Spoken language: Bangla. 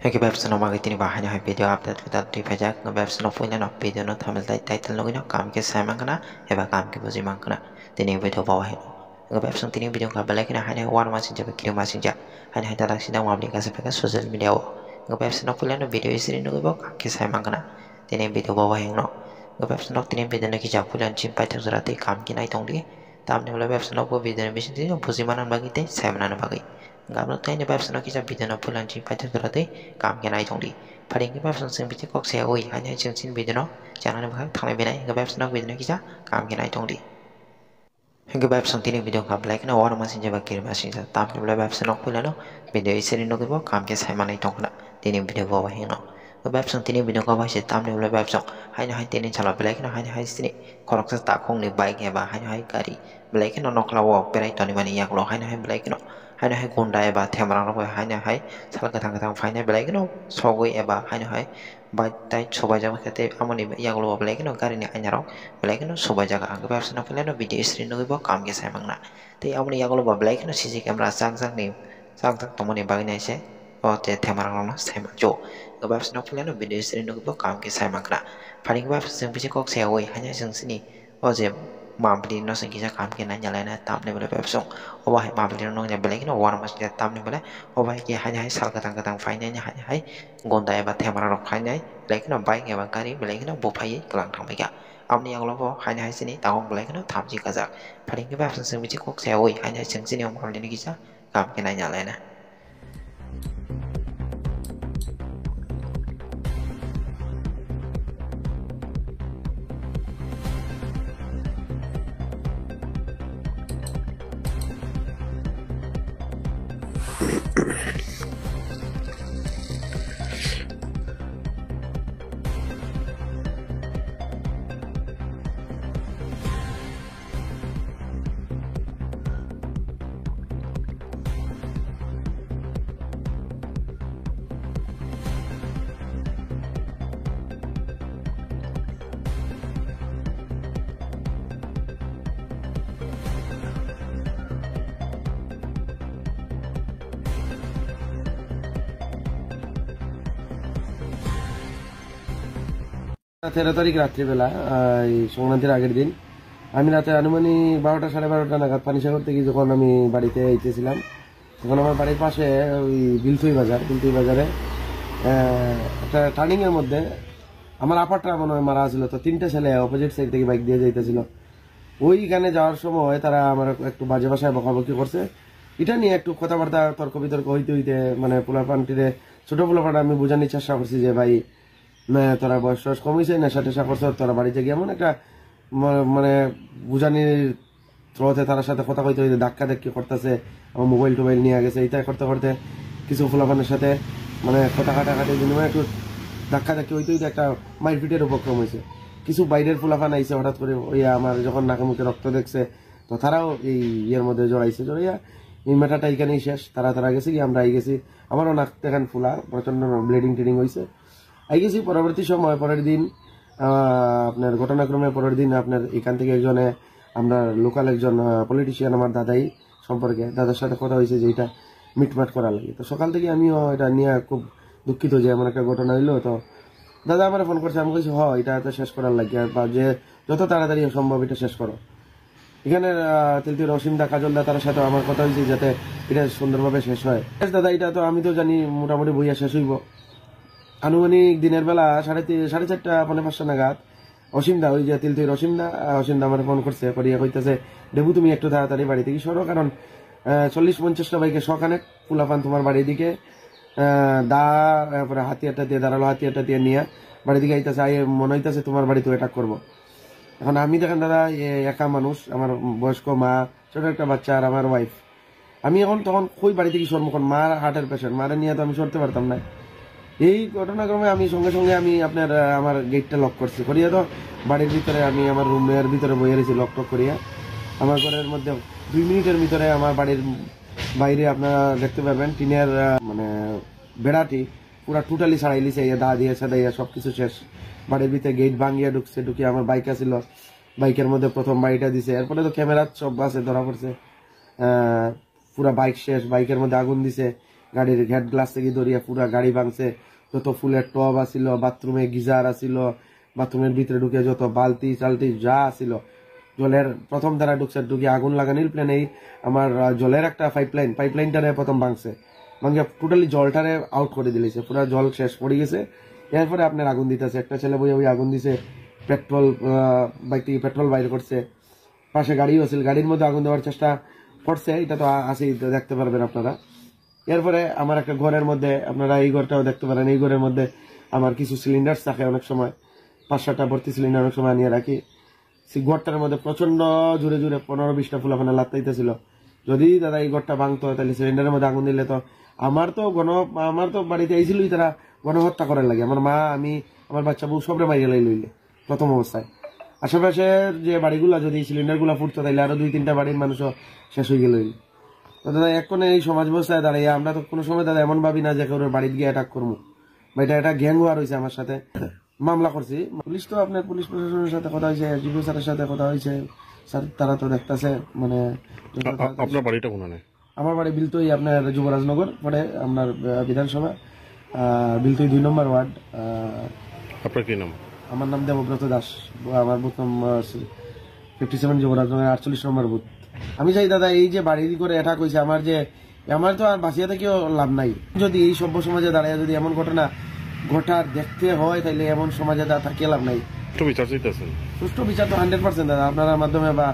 Cái website nó mà cái bahanya hai video update kita di pajak nge website nó punya no video nó thamel title nó nó kam ke sai mangkana heba kam ke boji mangkana tini video bawa he nge website tini video ka balai kena hanya war masing jabe kirim masing ja hanya hanya tak sidang aplikasi peka social media nge website nó punya no video isri no bawa kam ke sai mangkana tini video bawa he no nge website nó tini video no kita punya chim pai tak zurati kam ke nai tong di tam ne website nó video no bisin tini boji manan bagi te sai manan bagi Gablo tay ni website no kita video no pulan chi pai tak zurati kam ke nai tong di paling ke website sing bici kok saya oi hanya jeng sin video no jangan bahag thang benai ke website no video no kita kam ke nai tong di Hingga website tini video ka black na war masin jaba kirim masin sa tam ni website no pulan no video iseri no ko kam ke sai manai tong na tini video bawa he no website tini video ka bahasa tam ni website hanya hai tini chala black na hanya hai sini korok sa ta khong ni bike ya ba hanya hai gari black no nok lawo perai toni mani yak lo hanya hai black no hanya hai gonda eba themarang ro hanya hai sal katang faina black no sogoi eba hanya hai bai tai sobai jaga kate amoni yak lo black no gari ni hanya ro black no sobai jaga ang website no pulan no video screen no bo kam ke sai mangna te amoni yak lo black no CC camera sang ni sang tak tomoni bagi nai se o te themarang no sai ma jo website no pulan no video screen no bo kam ke sai mangna paling website sing bici kok sai oi hanya sing sini o je mampli no sing kisa kam ke na nyala na tam ne website o ba mampli no nya black no war mas tam ne bole o ba ki hanya sal katang faina nya hanya hai gonda eba themara ro faina black no bike eba gari black no bo phai kelang thang bai ga amni yang lo bo hanya hai sini tawong black no tham ji kazak paling ke website sing bici kok sai oi hanya sing sini o mampli ni kisa kam ke na nyala na तेरह तारीख रात्रिबेला সংক্রান্তির আগের দিন আমি রাতে আনুমানিক 12টা সাড়ে 12টা নাগাদ পানিসাগর থেকে যখন আমি বাড়িতে আইতেছিলাম তখন আমার বাড়ির পাশে ওই বিলতুই বাজারে একটা টার্নিং এর মধ্যে আমার আপারটা মনে হয় মারা ছিল তো তিনটা ছেলে অপোজিট সাইড থেকে বাইক দিয়ে যাইতেছিল ওইখানে যাওয়ার সময় তারা আমার একটু বাজে ভাষায় বকাবকি করছে এটা নিয়ে একটু কথাবার্তা তর্ক বিতর্ক হইতে মানে পোলাপানটিরে ছোট পোলাপান আমি বোঝানোর চেষ্টা করছি যে ভাই তোরা বয়স কম হয়েছে নেশা টেশা করছো তোরা বাড়িতে গিয়ে এমন একটা মানে বুঝানির থ্রোতে তার সাথে কথা কইতে হইতে ধাক্কা ধাক্কি করতেছে আমার মোবাইল টোবাইল নিয়ে গেছে এটা করতে করতে কিছু ফুলাফানের সাথে মানে কথা কাটাকাটির বিনিময়ে একটু ধাক্কা ধাক্কি হইতে হইতে একটা মারপিটের উপক্রম হয়েছে কিছু বাইরের ফুলাফান আইসে হঠাৎ করে ওই আমার যখন নাকে মুখে রক্ত দেখছে তো তারাও এই ইয়ের মধ্যে জড়াইয়া এই ম্যাটারটা এখানেই শেষ তারা গেছে কি আমরা আই গেছি আমারও নাক দেখান ফুলা প্রচন্ড ব্লিডিং টিডিং হয়েছে আই গেছি পরবর্তী সময় পরের দিন আপনার ঘটনাক্রমে পরের দিন আপনার এখান থেকে একজনে আমরা লোকাল একজন পলিটিশিয়ান আমার দাদাই সম্পর্কে দাদার সাথে কথা হয়েছে যে এটা মিটমাট করা লাগে তো সকাল থেকে আমিও এটা নিয়ে খুব দুঃখিত যে এমন একটা ঘটনা হইলো তো দাদা আমার ফোন করছে আমি বলছি এটা তো শেষ করার লাগে বা যে যত তাড়াতাড়ি সম্ভব এটা শেষ করো এখানে তেলতি রসিমদা কাজলদা তার সাথে আমার কথা হয়েছে যাতে এটা সুন্দরভাবে শেষ হয় দাদা এটা তো আমি তো জানি মোটামুটি বইয়া শেষ হইব আনুমানিক দিনের বেলা 4:30 5:45 নাগাদ অসীমদা ওই যে তিলতুই অসীমদা আমার ফোন করছে করিয়া কইতেছে দেবু তুমি একটু তাড়াতাড়ি বাড়ি থেকে সরো কারণ 40-50টা বাইকে সখানে পুলাপান তোমার বাড়ির দিকে তারপরে হাতিয়ারটা দিয়ে দাঁড়ালো হাতিয়ারটা দিয়ে নিয়ে বাড়ি দিকে আইতেছে মনে হইতেছে তোমার বাড়িতে অ্যাটাক করবো এখন আমি দেখেন দাদা একা মানুষ, আমার বয়স্ক মা, ছোট একটা বাচ্চা আর আমার ওয়াইফ। আমি এখন তখন কই বাড়ি থেকে সরমুখন, মার হার্টের পেশেন্ট, মারে নিয়ে তো আমি সরতে পারতাম না। এই ঘটনাক্রমে আমি সঙ্গে সঙ্গে আমি আপনার আমার গেটটা লক করছি, করিয়া তো বাড়ির ভিতরে আমি আমার রুমের ভিতরে বইয়ে রয়েছি লক টক করিয়া। আমার ঘরের মধ্যে 2 মিনিটের ভিতরে আমার বাড়ির বাইরে আপনারা দেখতে পাবেন টিনের মানে বেড়াটি পুরা টোটালি ছাড়াই লিছে, দা দিয়ে সাদাইয়া সবকিছু শেষ। বাড়ির ভিতরে গেট ভাঙিয়া ঢুকছে, ঢুকিয়ে আমার বাইক আছিল, বাইকের মধ্যে প্রথম বাড়িটা দিছে। এরপরে তো ক্যামেরা সব আছে ধরা পড়ছে, পুরা বাইক শেষ, বাইকের মধ্যে আগুন দিছে, গাড়ির হেড গ্লাস থেকে ধরিয়া পুরা গাড়ি ভাঙছে। যত ফুলের টব আছিল, বাথরুমে গিজার আছিল, বাথরুমের ভিতরে ঢুকে যত বালতি চালতি যা আছিল, জলের প্রথম ধারা ঢুকছে, ঢুকে আগুন লাগানিল প্লেনেই আমার জলের একটা পাইপলাইনটারে প্রথম ভাঙছে, ভাঙে টোটালি জলটারে আউট করে দিলেছে, পুরা জল শেষ পড়ে গেছে। এরপরে আপনার আগুন দিতেছে, একটা ছেলে বই ওই আগুন দিছে, পেট্রোল বাইক থেকে পেট্রোল বাইর করছে, পাশে গাড়িও আছিল, গাড়ির মধ্যে আগুন দেওয়ার চেষ্টা করছে, এটা তো আসেই দেখতে পারবেন আপনারা। এরপরে আমার একটা ঘরের মধ্যে আপনারা এই ঘরটাও দেখতে পারেন, এই ঘরের মধ্যে আমার কিছু সিলিন্ডার থাকে, অনেক সময় 5-7টা ভর্তি সিলিন্ডার অনেক সময় আনিয়ে রাখি। সেই ঘরটার মধ্যে প্রচন্ড জোরে জোরে 15-20টা ফুলাফানা লাত্তাইতেছিল। যদি দাদা এই ঘরটা ভাঙতো তাহলে সিলিন্ডারের মধ্যে আগুন দিলে তো আমার তো বাড়িতে এইছিলই তারা গণহত্যা করার লাগে, আমার মা, আমি, আমার বাচ্চা বউ সবরে মাইরে লইলে প্রথম অবস্থায়। আশেপাশের যে বাড়িগুলা যদি সিলিন্ডার গুলা ফুটতো তাইলে আরো 2-3টা বাড়ির মানুষও শেষ হয়ে গেল। দাদা এখন এই সমাজ ব্যবস্থায় দাঁড়িয়ে আমরা তো কোনো সময় দাদা এমন ভাবি না যে কেউ বাড়িতে গিয়ে অ্যাটাক করবো, বা এটা গ্যাং ওয়ার হয়েছে আমার সাথে, মামলা করছি। পুলিশ তো আপনার পুলিশ প্রশাসনের সাথে কথা হয়েছে, এসডিপি স্যারের সাথে কথা হয়েছে, স্যার তারা তো দেখতেছে মানে। আপনার বাড়িটা কোথায়? আমার বাড়ি বিলতই আপনার যুবরাজনগর পরে আপনার বিধানসভা, বিলতই 2 নম্বর ওয়ার্ড। আপনার কি নাম? আমার নাম দেবব্রত দাস, আমার বুথ নম্বর 57 যুবরাজনগর 48 নম্বর বুথ। আমি চাই দাদা এই যে বাড়ি করে অ্যাটাক হয়েছে, আমার তো আর বাঁচিয়ে থেকেও লাভ নাই। যদি এই সভ্য সমাজে দাঁড়ায় যদি এমন ঘটনা ঘটার দেখতে হয় তাহলে এমন সমাজে থাকিয়ে লাভ নাই। সুষ্ঠু বিচার চাইতেছেন? সুষ্ঠু বিচার তো 100% দাদা আপনার মাধ্যমে বা